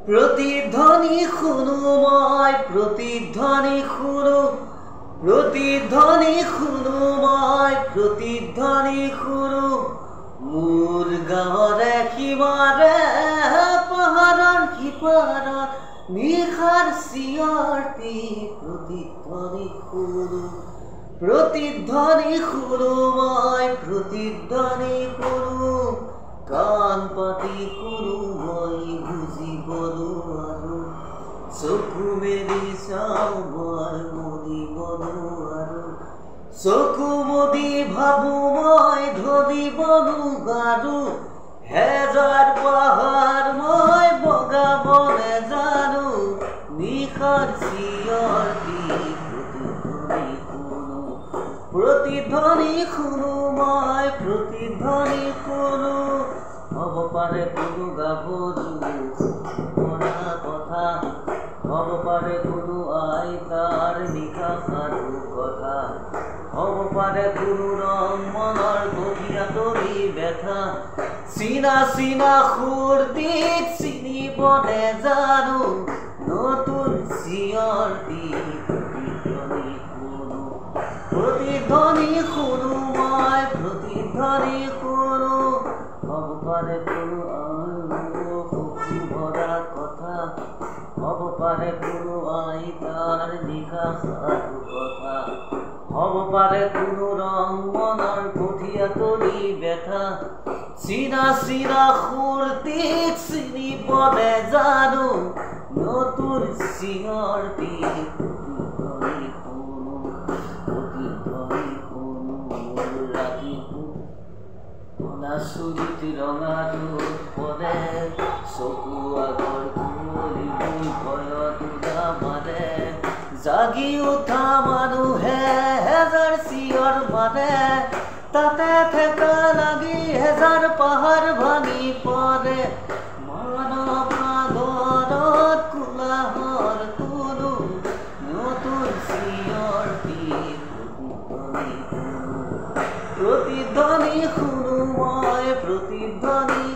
प्रतिध्वनि शुनु मैं प्रतिध्वनि शुनु मैं प्रतिध्वनि शुनु मोर गाँवरे सिमारे पाहाৰৰ सिपाৰত निशाৰ চিঞৰটি प्रतिध्वनि शुनु मैं प्रतिध्वनि शुनु कान पाती शुनु मैं बुझिब নোৱাৰো চকু মেলি চাওঁ মই মনিব নোৱাৰো চকু মুদি ভাবো মই ধৰিব নোৱাৰো হেজাৰ পাহাৰ মই বগাব নেজানো নিশাৰ চিঞৰটি प्रतिध्वनि शुनु मैं प्रतिध्वनि शुनु हब पारे कोनो गाभरू मरा कथा हब पारे कोनो आइतार निशा साधु कथा हब पारे कोनो रং मনৰ গঠিয়া তৰি ব্যথা চিনা চিনা সুৰটিক চিনিব নেজানো নতুন চিঞৰটি प्रतिध्वनि शुनु मैं प्रतिध्वनि शुनु हब पारे कोनो सुखी भरा कथा हब पारे कोनो आइतार निशा साधु कथा हब पारे कोनो रং मনৰ গঠিয়া তৰি ব্যথা চিনা চিনা সুৰটিক চিনিব নেজানো নতুন চিঞৰটি চুলিত ৰঙা ৰূপ পৰে চকু আগৰ কুঁৱলী ভয়ত উদা মাৰে জাগি উঠা মানুহে হেজাৰ চিঞৰ মাৰে তাতে ঠেকা লাগি হেজাৰ পাহাৰ ভাঙি পৰে মানৱ সাগৰত কোলাহল কোনো নতুন চিঞৰটি प्रतिध्वनि शुनु मैं प्रतिध्वनि